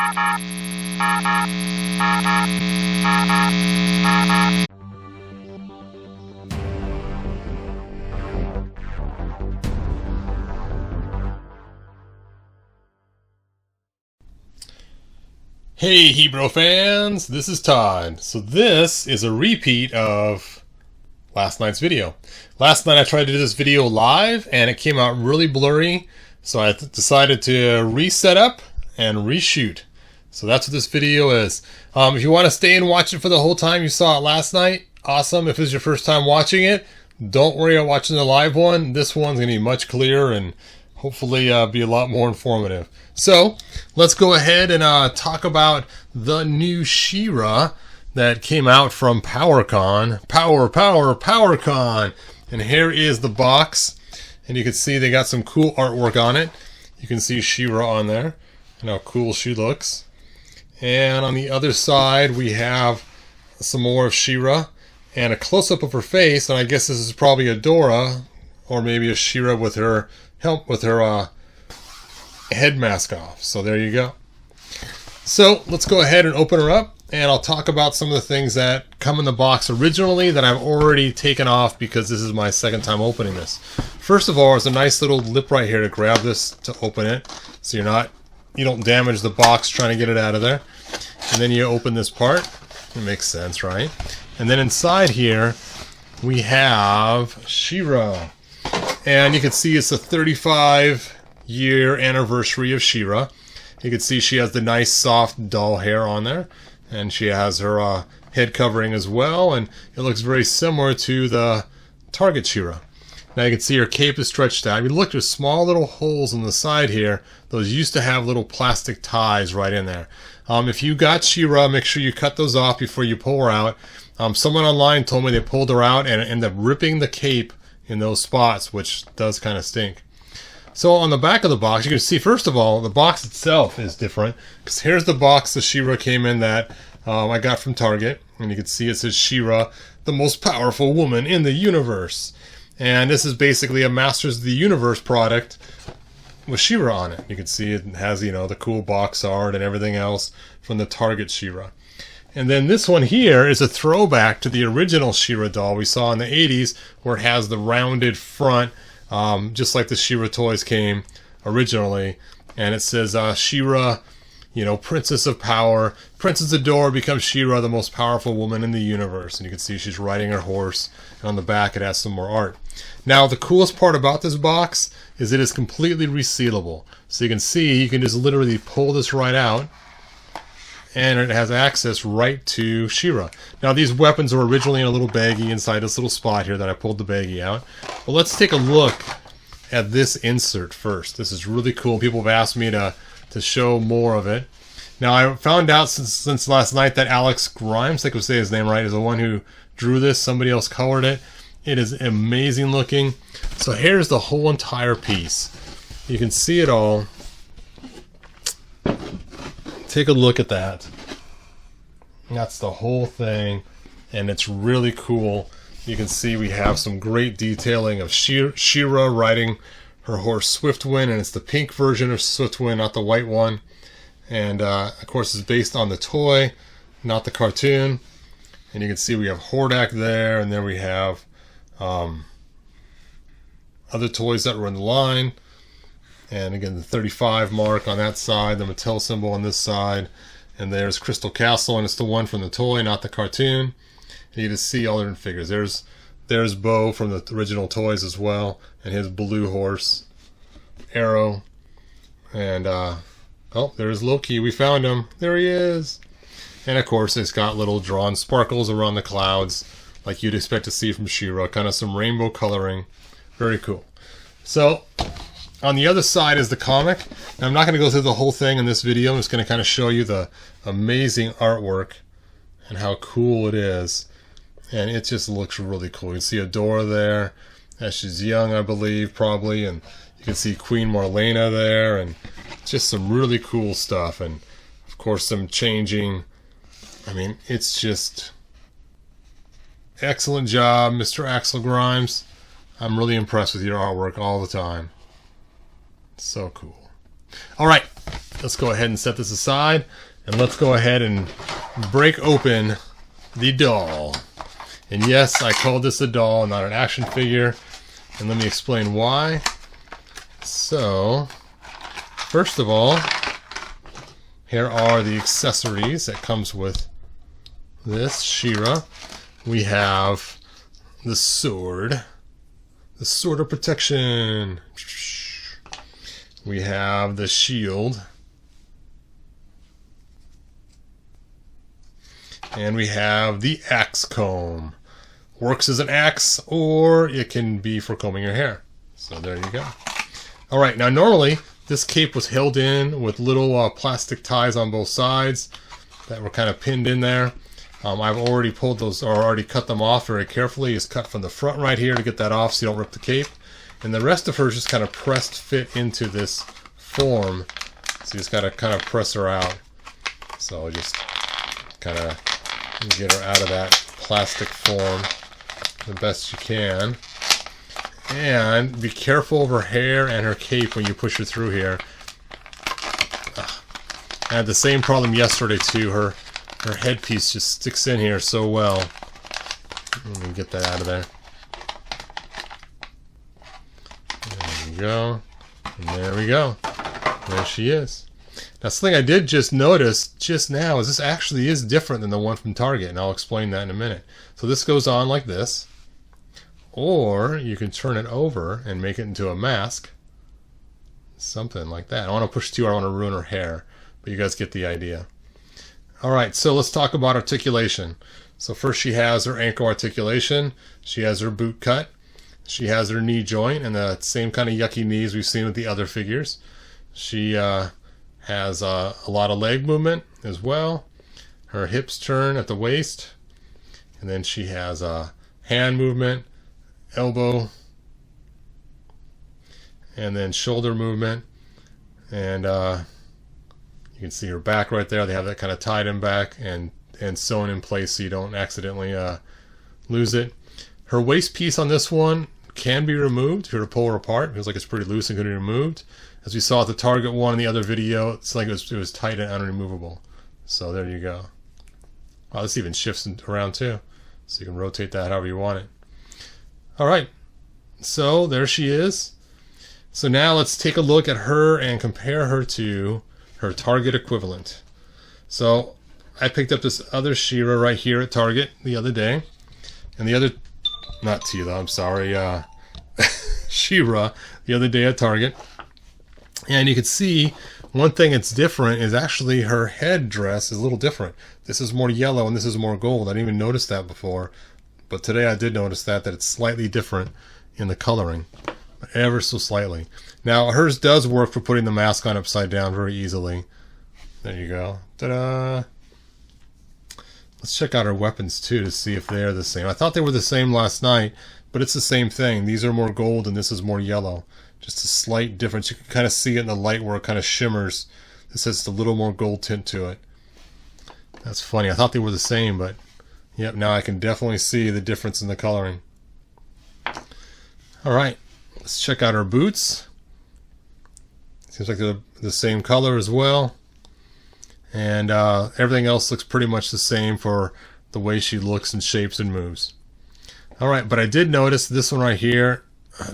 Hey Hebrew fans, this is Todd. So this is a repeat of last night's video. Last night I tried to do this video live and it came out really blurry, so I decided to reset up and reshoot. So that's what this video is. If you want to stay and watch it for the whole time you saw it last night, awesome. If this is your first time watching it, don't worry about watching the live one. This one's going to be much clearer and hopefully be a lot more informative. So let's go ahead and talk about the new She-Ra that came out from PowerCon. PowerCon. And here is the box. And you can see they got some cool artwork on it. You can see She-Ra on there and how cool she looks. And on the other side we have some more of She-Ra and a close-up of her face. And I guess this is probably a Dora or maybe a She-Ra with her head mask off. So there you go. So let's go ahead and open her up and I'll talk about some of the things that come in the box originally that I've already taken off because this is my second time opening this. First of all, there's a nice little lip right here to grab this to open it so you don't damage the box trying to get it out of there. And then you open this part. It makes sense, right? And then inside here we have She-Ra. And you can see it's the 35-year anniversary of She-Ra. You can see she has the nice soft doll hair on there. And she has her head covering as well. And it looks very similar to the Target She-Ra. Now you can see her cape is stretched out. If you look, there's small little holes on the side here. Those used to have little plastic ties right in there. If you got She-Ra, make sure you cut those off before you pull her out. Someone online told me they pulled her out and ended up ripping the cape in those spots, which does kind of stink. So on the back of the box, you can see, first of all, the box itself is different. Because here's the box the She-Ra came in that I got from Target. And you can see it says She-Ra, the most powerful woman in the universe. And this is basically a Masters of the Universe product with She-Ra on it. You can see it has, the cool box art and everything else from the Target She-Ra. And then this one here is a throwback to the original She-Ra doll we saw in the 80s, where it has the rounded front, just like the She-Ra toys came originally. And it says She-Ra, Princess of Power. Princess Adora becomes She-Ra, the most powerful woman in the universe. And you can see she's riding her horse. And on the back it has some more art. Now the coolest part about this box is it is completely resealable. So you can see, you can just literally pull this right out. And it has access right to She-Ra. Now these weapons were originally in a little baggie inside this little spot here that I pulled the baggie out. But let's take a look at this insert first. This is really cool. People have asked me to show more of it. Now I found out since last night that Alex Grimes, I think I would say his name right, is the one who drew this. Somebody else colored it. It is amazing looking. So here's the whole entire piece. You can see it all. Take a look at that. That's the whole thing, and it's really cool. You can see we have some great detailing of She-Ra riding her horse Swiftwind, and it's the pink version of Swiftwind, not the white one. And of course it's based on the toy, not the cartoon. And you can see we have Hordak there, and then we have other toys that were in the line. And again, the 35 mark on that side, the Mattel symbol on this side. And there's Crystal Castle, and it's the one from the toy, not the cartoon. And you just see all the different figures. There's Bo from the original toys as well, and his blue horse, Arrow. And, oh, there's Loki. We found him. There he is. And, of course, it's got little drawn sparkles around the clouds, like you'd expect to see from She-Ra. Kind of some rainbow coloring. Very cool. So on the other side is the comic. Now, I'm not going to go through the whole thing in this video. I'm just going to kind of show you the amazing artwork and how cool it is. And it just looks really cool. You can see Adora there as she's young, I believe, probably. And you can see Queen Marlena there. And just some really cool stuff. And, of course, some changing. I mean, it's just excellent job, Mr. Axel Grimes. I'm really impressed with your artwork all the time. So cool. All right, let's go ahead and set this aside, and let's go ahead and break open the doll. And yes, I called this a doll, not an action figure, and let me explain why. So, first of all, here are the accessories that comes with this She-Ra. We have the sword of protection. We have the shield. And we have the axe comb. Works as an axe, or it can be for combing your hair. So there you go. Alright, now normally this cape was held in with little plastic ties on both sides that were kind of pinned in there. I've already pulled those, or already cut them off very carefully. It's cut from the front right here to get that off so you don't rip the cape. And the rest of her is just kind of pressed fit into this form. So you just got to kind of press her out. So just kind of get her out of that plastic form the best you can. And be careful of her hair and her cape when you push her through here. I had the same problem yesterday too. Her headpiece just sticks in here so well. Let me get that out of there. There we go. And there we go. There she is. Now something I did just notice just now is this actually is different than the one from Target, and I'll explain that in a minute. So this goes on like this. Or you can turn it over and make it into a mask. Something like that. I don't want to push too hard, I want to ruin her hair. But you guys get the idea. Alright, so let's talk about articulation. So first she has her ankle articulation. She has her boot cut. She has her knee joint and the same kind of yucky knees we've seen with the other figures. She has a lot of leg movement as well. Her hips turn at the waist. And then she has a hand movement, elbow, and then shoulder movement. And you can see her back right there. They have that kind of tied in back and sewn in place so you don't accidentally lose it. Her waist piece on this one can be removed if you were to pull her apart. It feels like it's pretty loose and could be removed. As we saw at the Target one in the other video, it's like it was tight and unremovable. So there you go. Wow, this even shifts around too. So you can rotate that however you want it. Alright, so there she is. So now let's take a look at her and compare her to her Target equivalent. So I picked up this other She-Ra right here at Target the other day. And the other, not Tila, I'm sorry, She-Ra the other day at Target. And you can see one thing that's different is actually her head dress is a little different. This is more yellow and this is more gold. I didn't even notice that before. But today I did notice that it's slightly different in the coloring. Ever so slightly. Now hers does work for putting the mask on upside down very easily. There you go. Ta-da! Let's check out her weapons too to see if they're the same. I thought they were the same last night, but it's the same thing. These are more gold and this is more yellow. Just a slight difference. You can kind of see it in the light where it kind of shimmers. This has a little more gold tint to it. That's funny. I thought they were the same, but yep, now I can definitely see the difference in the coloring. Alright, let's check out her boots. Seems like they're the same color as well. And everything else looks pretty much the same for the way she looks and shapes and moves. Alright, but I did notice this one right here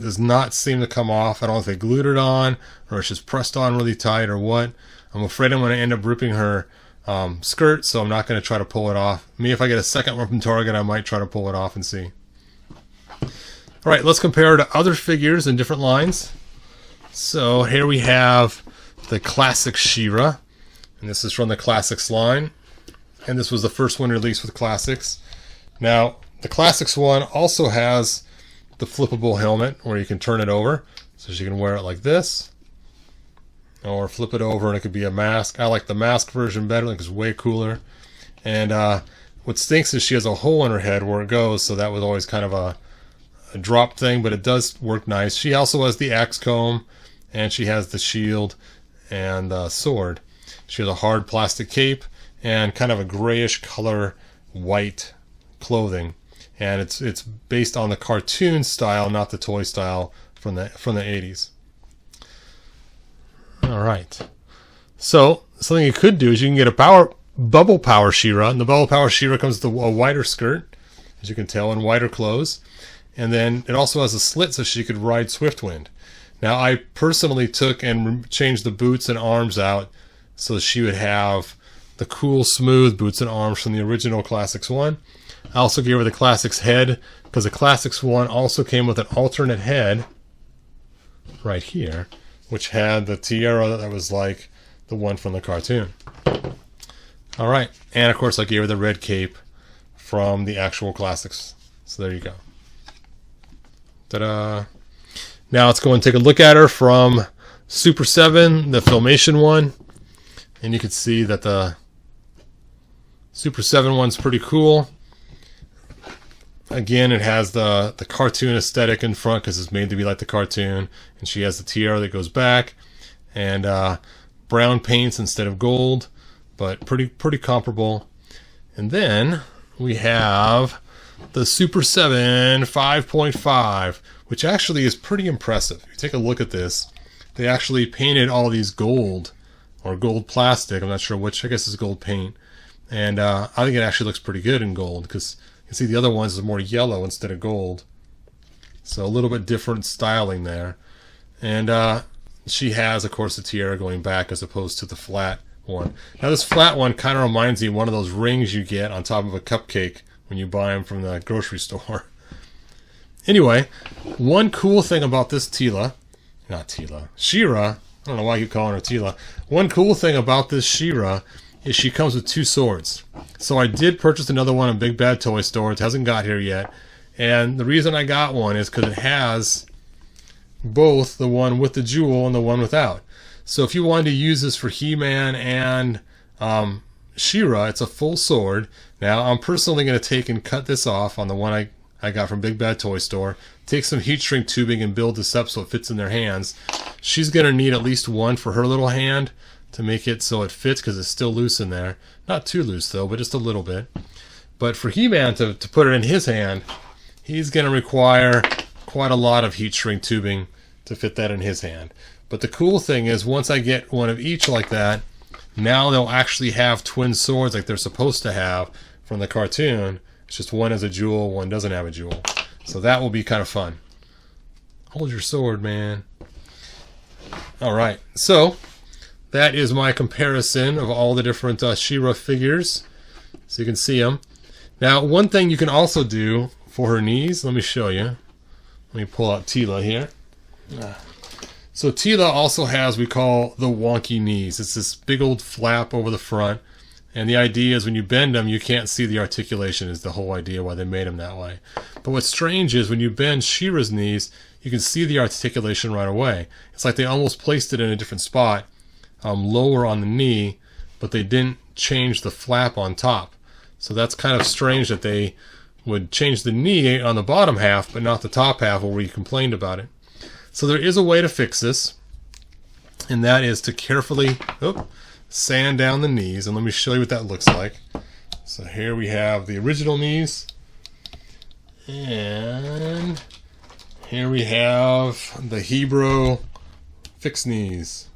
does not seem to come off. I don't know if they glued it on or it's just pressed on really tight or what. I'm afraid I'm going to end up ripping her skirt, so I'm not going to try to pull it off. If I get a second one from Target, I might try to pull it off and see. Alright, let's compare her to other figures in different lines. So here we have the classic She-Ra, and this is from the Classics line, and this was the first one released with Classics. Now the Classics one also has the flippable helmet where you can turn it over so she can wear it like this, or flip it over and it could be a mask. I like the mask version better because it's way cooler. And what stinks is she has a hole in her head where it goes, so that was always kind of a drop thing, but it does work nice. She also has the axe comb, and she has the shield and the sword. She has a hard plastic cape and kind of a grayish color white clothing, and it's based on the cartoon style, not the toy style from the 80s. All right, So something you could do is you can get bubble power She-Ra, and the bubble power She-Ra comes with a wider skirt, as you can tell, and wider clothes. And then it also has a slit so she could ride Swiftwind. Now, I personally took and changed the boots and arms out so she would have the cool, smooth boots and arms from the original Classics 1. I also gave her the Classics head because the Classics 1 also came with an alternate head right here, which had the tiara that was like the one from the cartoon. All right, and of course I gave her the red cape from the actual Classics. So there you go. Ta-da! Now let's go and take a look at her from Super 7, the Filmation one. And you can see that the Super 7 one's pretty cool. Again, it has the cartoon aesthetic in front because it's made to be like the cartoon. And she has the tiara that goes back. And brown paints instead of gold. But pretty comparable. And then we have the Super 7 5.5, which actually is pretty impressive. If you take a look at this, they actually painted all these gold, or gold plastic. I'm not sure which. I guess it's gold paint. And I think it actually looks pretty good in gold because you can see the other ones are more yellow instead of gold. So a little bit different styling there. And she has, of course, the tiara going back as opposed to the flat one. Now this flat one kind of reminds me of one of those rings you get on top of a cupcake when you buy them from the grocery store. Anyway, one cool thing about this She-Ra, I don't know why you keep calling her Tila. One cool thing about this She-Ra is she comes with two swords. So I did purchase another one in Big Bad Toy Store. It hasn't got here yet. And the reason I got one is because it has both the one with the jewel and the one without. So if you wanted to use this for He-Man and She-Ra, it's a full sword. Now I'm personally going to take and cut this off on the one I got from Big Bad Toy Store. Take some heat shrink tubing and build this up so it fits in their hands. She's going to need at least one for her little hand to make it so it fits because it's still loose in there. Not too loose though, but just a little bit. But for He-Man to put it in his hand, he's going to require quite a lot of heat shrink tubing to fit that in his hand. But the cool thing is once I get one of each like that, now they'll actually have twin swords like they're supposed to have from the cartoon. It's just one has a jewel, one doesn't have a jewel. So that will be kind of fun. Hold your sword, man. Alright, so that is my comparison of all the different She-Ra figures. So you can see them. Now, one thing you can also do for her knees, let me show you. Let me pull out Tila here. So Tila also has, we call the Wonky Knees. It's this big old flap over the front. And the idea is when you bend them, you can't see the articulation is the whole idea why they made them that way. But what's strange is when you bend She-Ra's knees, you can see the articulation right away. It's like they almost placed it in a different spot, lower on the knee, but they didn't change the flap on top. So that's kind of strange that they would change the knee on the bottom half, but not the top half where we complained about it. So there is a way to fix this, and that is to carefully sand down the knees. And let me show you what that looks like. So here we have the original knees, and here we have the Hebrew fixed knees.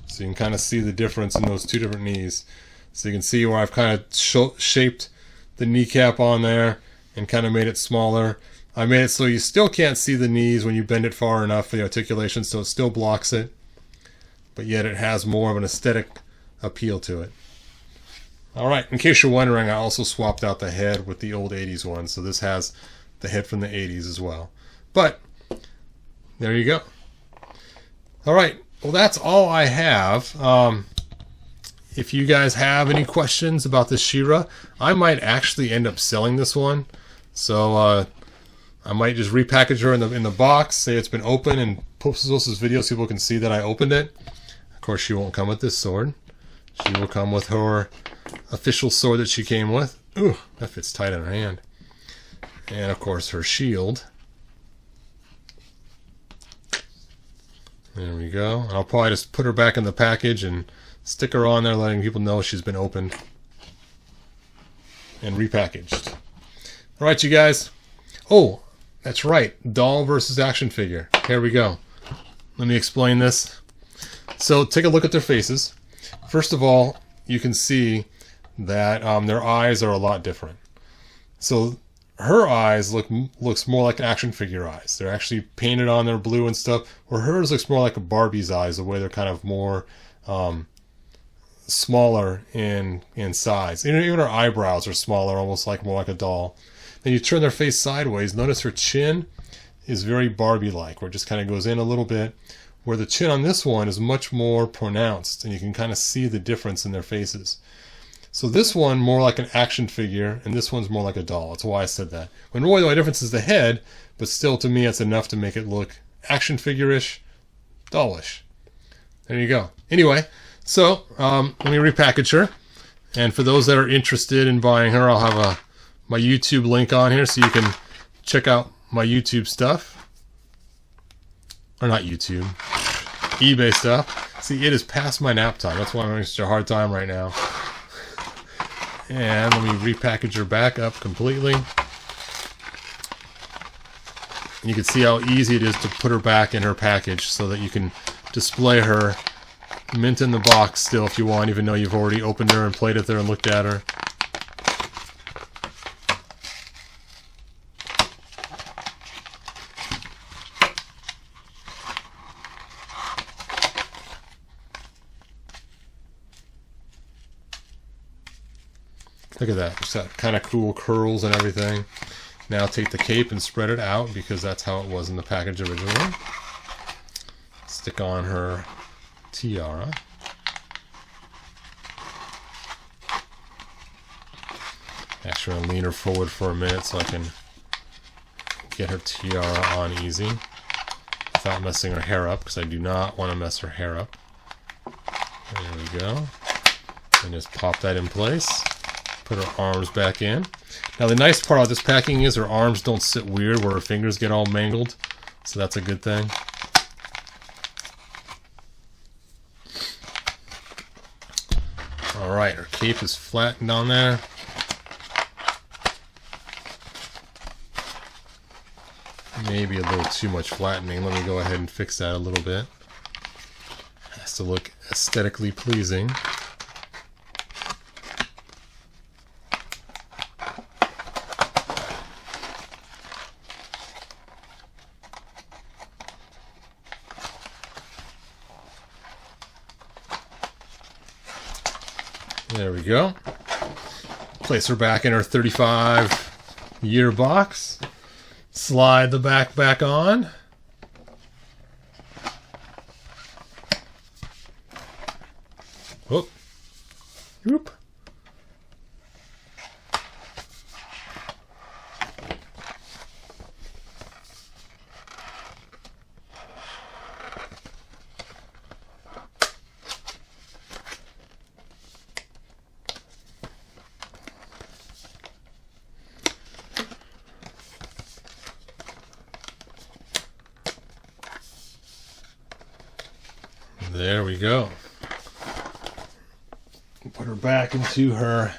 So you can kind of see the difference in those two different knees. So you can see where I've kind of shaped the kneecap on there and kind of made it smaller. I made it so you still can't see the knees when you bend it far enough for the articulation, so it still blocks it, but yet it has more of an aesthetic appeal to it. Alright, in case you're wondering, I also swapped out the head with the old 80s one, so this has the head from the 80s as well. But, there you go. Alright, well that's all I have. If you guys have any questions about this She-Ra, I might actually end up selling this one. So, I might just repackage her in the box, say it's been opened, and post those videos so people can see that I opened it. Of course, she won't come with this sword. She will come with her official sword that she came with. Ooh, that fits tight on her hand. And of course, her shield. There we go. I'll probably just put her back in the package and stick her on there, letting people know she's been opened and repackaged. All right, you guys. Oh, that's right. Doll versus action figure. Here we go. Let me explain this. So take a look at their faces. First of all, you can see that their eyes are a lot different. So her eyes looks more like action figure eyes. They're actually painted on, they're blue and stuff. Where hers looks more like a Barbie's eyes, the way they're kind of more smaller in size. Even her eyebrows are smaller, almost like more like a doll. Then you turn their face sideways. Notice her chin is very Barbie-like, where it just kind of goes in a little bit. Where the chin on this one is much more pronounced, and you can kind of see the difference in their faces. So this one more like an action figure, and this one's more like a doll. That's why I said that. When really the only difference is the head, but still to me it's enough to make it look action figure-ish, dollish. There you go. Anyway, so let me repackage her. And for those that are interested in buying her, I'll have my YouTube link on here so you can check out my YouTube stuff. Or not YouTube, eBay stuff. See, it is past my nap time. That's why I'm having such a hard time right now. And let me repackage her back up completely. And you can see how easy it is to put her back in her package so that you can display her mint in the box still if you want, even though you've already opened her and played it there and looked at her. Look at that, just got kind of cool curls and everything. Now take the cape and spread it out because that's how it was in the package originally. Stick on her tiara. Actually, I'm going to lean her forward for a minute so I can get her tiara on easy without messing her hair up, because I do not want to mess her hair up. There we go. And just pop that in place. Put her arms back in. Now the nice part about this packing is her arms don't sit weird where her fingers get all mangled. So that's a good thing. Alright, her cape is flattened on there. Maybe a little too much flattening. Let me go ahead and fix that a little bit. Has to look aesthetically pleasing. There we go. Place her back in her 35-year box. Slide the back on. Whoop. Whoop. There we go. Put her back into her...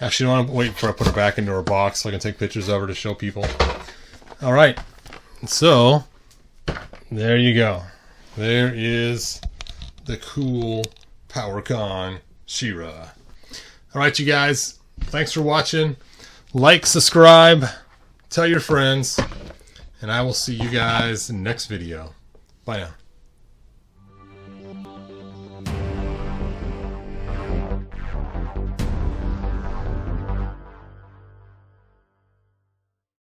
Actually, I don't want to wait for I put her back into her box so I can take pictures of her to show people. Alright. So, there you go. There is the cool PowerCon She-Ra. Alright, you guys. Thanks for watching. Like, subscribe, tell your friends, and I will see you guys in the next video. Bye now.